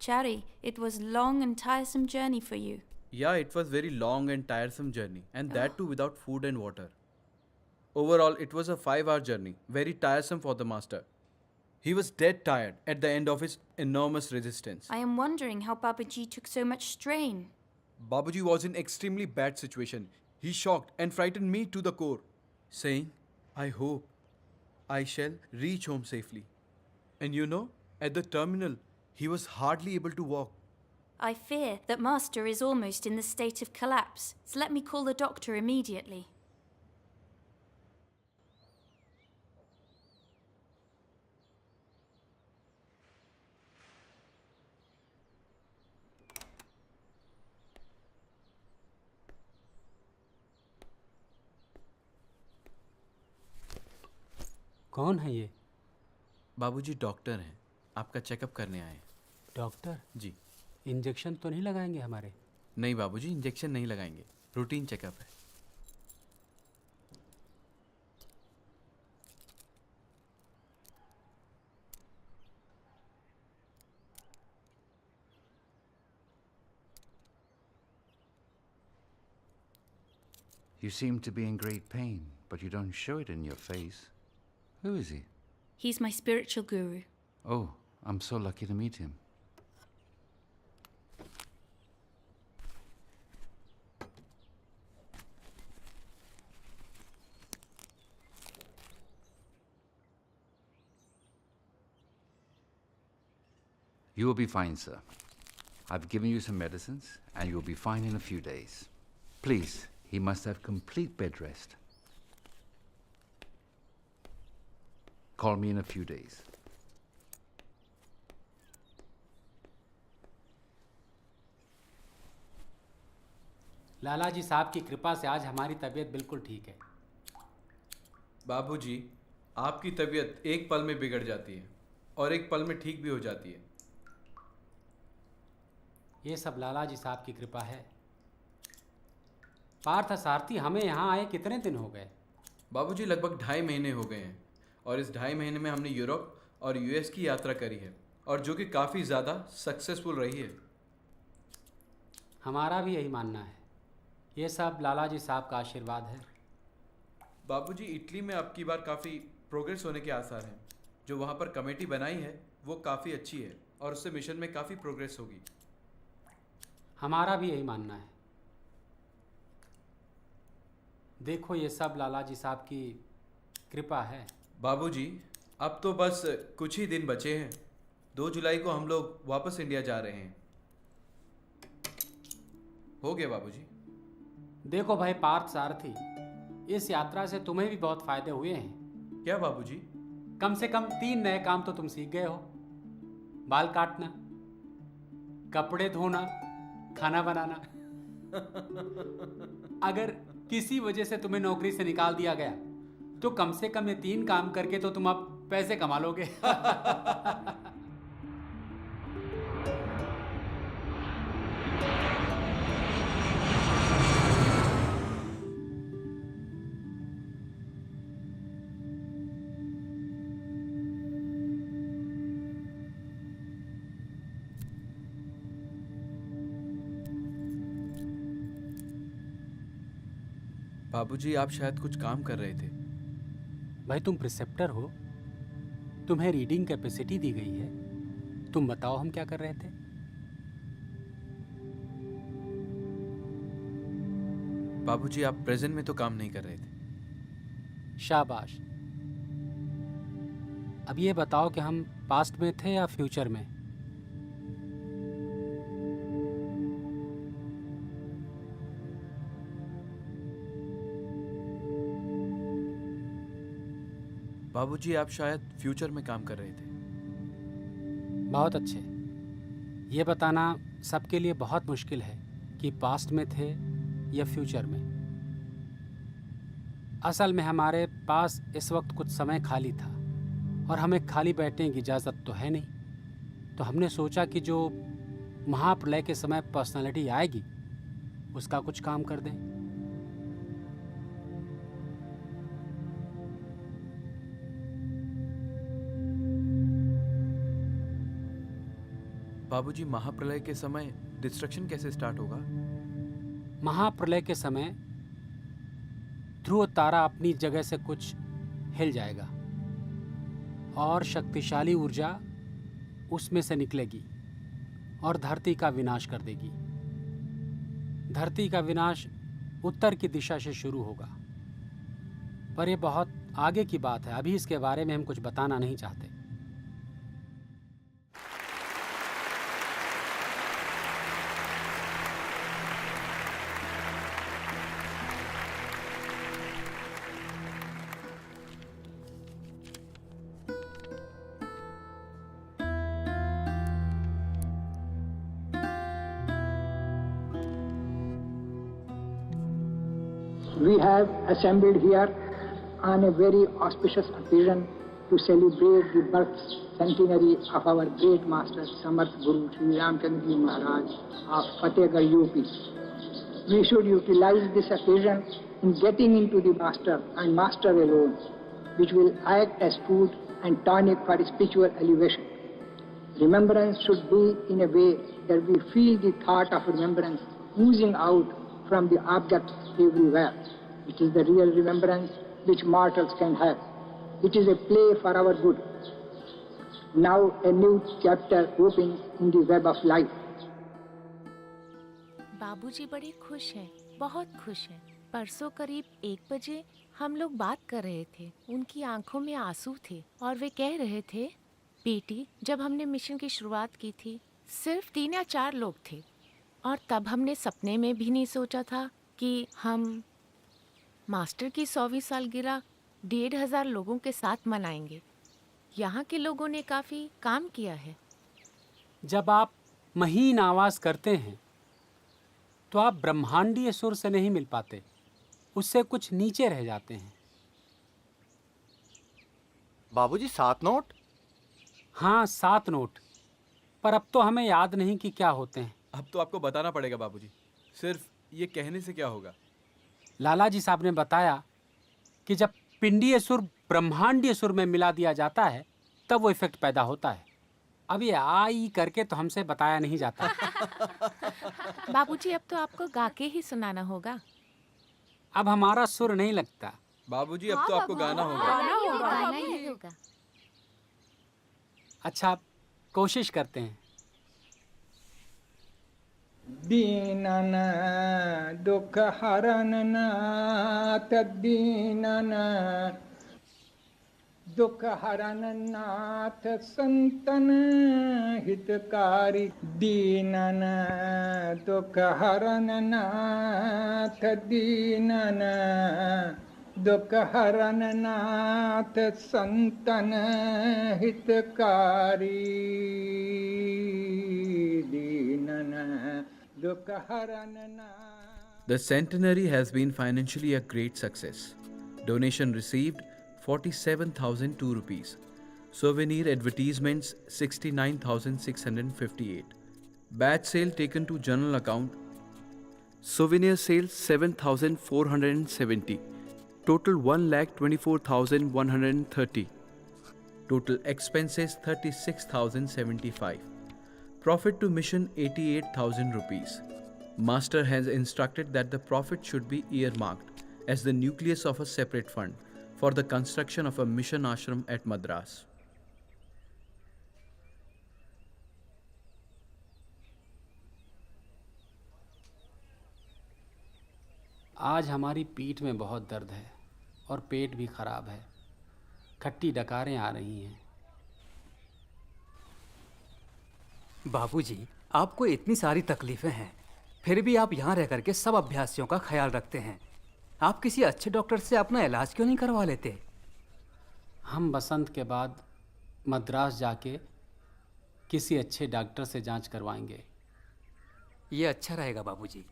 Chari, it was long and tiresome journey for you. Yeah, it was very long and tiresome journey, and that too without food and water. Overall, it was a 5-hour journey, very tiresome for the master. He was dead tired at the end of his enormous resistance. I am wondering how Babaji took so much strain. Babuji was in extremely bad situation. He shocked and frightened me to the core, saying, I hope I shall reach home safely. And you know, at the terminal, he was hardly able to walk. I fear that Master is almost in the state of collapse, so let me call the doctor immediately. कौन है ये? बाबूजी doctor हैं, आपका checkup करने आए हैं। Doctor? जी। Injection तो नहीं लगाएंगे हमारे? नहीं बाबूजी, इंजेक्शन नहीं लगाएंगे, रूटीन चेकअप है। You seem to be in great pain, but you don't show it in your face. Who is he? He's my spiritual guru. Oh, I'm so lucky to meet him. You will be fine, sir. I've given you some medicines, and you'll be fine in a few days. Please, he must have complete bed rest. Call me in a few days. लाला जी साहब की कृपा से आज हमारी तबीयत बिल्कुल ठीक है। बाबूजी, आपकी तबीयत एक पल में बिगड़ जाती है और एक पल में ठीक भी हो जाती है। ये सब लाला जी साहब की कृपा है। पार्थ सारथी, हमें यहाँ आए कितने दिन हो गए? बाबूजी, लगभग 2.5 महीने हो गए हैं और इस 2.5 महीने में हमने यूरोप और यूएस की यात्रा करी है और जो कि काफ़ी ज़्यादा सक्सेसफुल रही है। हमारा भी यही मानना है। ये सब लाला जी साहब का आशीर्वाद है। बाबूजी, इटली में अब की बार काफ़ी प्रोग्रेस होने के आसार हैं। जो वहाँ पर कमेटी बनाई है वो काफ़ी अच्छी है और उससे मिशन में काफ़ी प्रोग्रेस होगी। हमारा भी यही मानना है। देखो, ये सब लाला जी साहब की कृपा है। बाबूजी, अब तो बस कुछ ही दिन बचे हैं। 2 जुलाई को हम लोग वापस इंडिया जा रहे हैं। हो गया बाबूजी। देखो भाई पार्थ सारथी, इस यात्रा से तुम्हें भी बहुत फायदे हुए हैं। क्या बाबूजी? कम से कम 3 नए काम तो तुम सीख गए हो। बाल काटना, कपड़े धोना, खाना बनाना। अगर किसी वजह से तुम्हें नौकरी से निकाल दिया गया तो कम से कम ये 3 काम करके तो तुम अब पैसे कमा लोगे। बाबूजी, आप शायद कुछ काम कर रहे थे। भाई तुम प्रिसेप्टर हो, तुम्हें रीडिंग कैपेसिटी दी गई है। तुम बताओ हम क्या कर रहे थे? बाबूजी, आप प्रेजेंट में तो काम नहीं कर रहे थे। शाबाश। अब ये बताओ कि हम पास्ट में थे या फ्यूचर में? बाबूजी, आप शायद फ्यूचर में काम कर रहे थे। बहुत अच्छे। ये बताना सबके लिए बहुत मुश्किल है कि पास्ट में थे या फ्यूचर में। असल में हमारे पास इस वक्त कुछ समय खाली था और हमें खाली बैठने की इजाज़त तो है नहीं। तो हमने सोचा कि जो महाप्रलय के समय पर्सनालिटी आएगी उसका कुछ काम कर दें। बाबूजी, महाप्रलय के समय डिस्ट्रक्शन कैसे स्टार्ट होगा? महाप्रलय के समय ध्रुव तारा अपनी जगह से कुछ हिल जाएगा और शक्तिशाली ऊर्जा उसमें से निकलेगी और धरती का विनाश कर देगी। धरती का विनाश उत्तर की दिशा से शुरू होगा, पर यह बहुत आगे की बात है। अभी इसके बारे में हम कुछ बताना नहीं चाहते। We have assembled here on a very auspicious occasion to celebrate the birth centenary of our great master, Samarth Guru Sri Ramchandra Ji Maharaj of Fatehgarh, UP. We should utilize this occasion in getting into the master and master alone, which will act as food and tonic for spiritual elevation. Remembrance should be in a way that we feel the thought of remembrance oozing out from the objects everywhere. It is the real remembrance which mortals can have. It is a play for our good. Now a new chapter opens in the web of life. बाबूजी बड़े खुश हैं, बहुत खुश हैं। परसों करीब 1 बजे हम लोग बात कर रहे थे। उनकी आंखों में आंसू थे और वे कह रहे थे, बेटी, जब हमने मिशन की शुरुआत की थी सिर्फ 3 या 4 लोग थे और तब हमने सपने में भी नहीं सोचा था कि हम मास्टर की 100वीं सालगिरह 1,500 लोगों के साथ मनाएंगे। यहाँ के लोगों ने काफ़ी काम किया है। जब आप महीन आवाज करते हैं तो आप ब्रह्मांडीय सुर से नहीं मिल पाते, उससे कुछ नीचे रह जाते हैं। बाबूजी 7 नोट? हाँ, 7 नोट, पर अब तो हमें याद नहीं कि क्या होते हैं। अब तो आपको बताना पड़ेगा बाबूजी, सिर्फ ये कहने से क्या होगा। लाला जी साहब ने बताया कि जब पिंडीय सुर ब्रह्मांडीय सुर में मिला दिया जाता है तब वो इफेक्ट पैदा होता है। अब ये आई करके तो हमसे बताया नहीं जाता। बाबूजी, अब तो आपको गा के ही सुनाना होगा। अब हमारा सुर नहीं लगता। बाबूजी, अब तो आपको गाना होगा। गाना ही होगा। अच्छा, कोशिश करते हैं। दीनन दुख हरन नाथ, दीनन दुख हरन नाथ, संतन हितकारी। दीनन दुख हरन नाथ, दीनन दुख हरन नाथ, संतन हितकारी। दीनन दुख हरन नाथ। The centenary has been financially a great success. Donation received 47,002 rupees. Souvenir advertisements 69,658. Batch sale taken to general account. Souvenir sales 7,470. Total 1,24,130. Total expenses 36,075. Profit to mission 88,000 rupees. Master has instructed that the profit should be earmarked as the nucleus of a separate fund for the construction of a mission ashram at Madras. आज हमारी पीठ में बहुत दर्द है और पेट भी खराब है। खट्टी डकारें आ रही हैं। बाबूजी, आपको इतनी सारी तकलीफ़ें हैं, फिर भी आप यहाँ रह करके सब अभ्यासियों का ख्याल रखते हैं। आप किसी अच्छे डॉक्टर से अपना इलाज क्यों नहीं करवा लेते? हम बसंत के बाद मद्रास जाके किसी अच्छे डॉक्टर से जांच करवाएंगे। ये अच्छा रहेगा बाबूजी।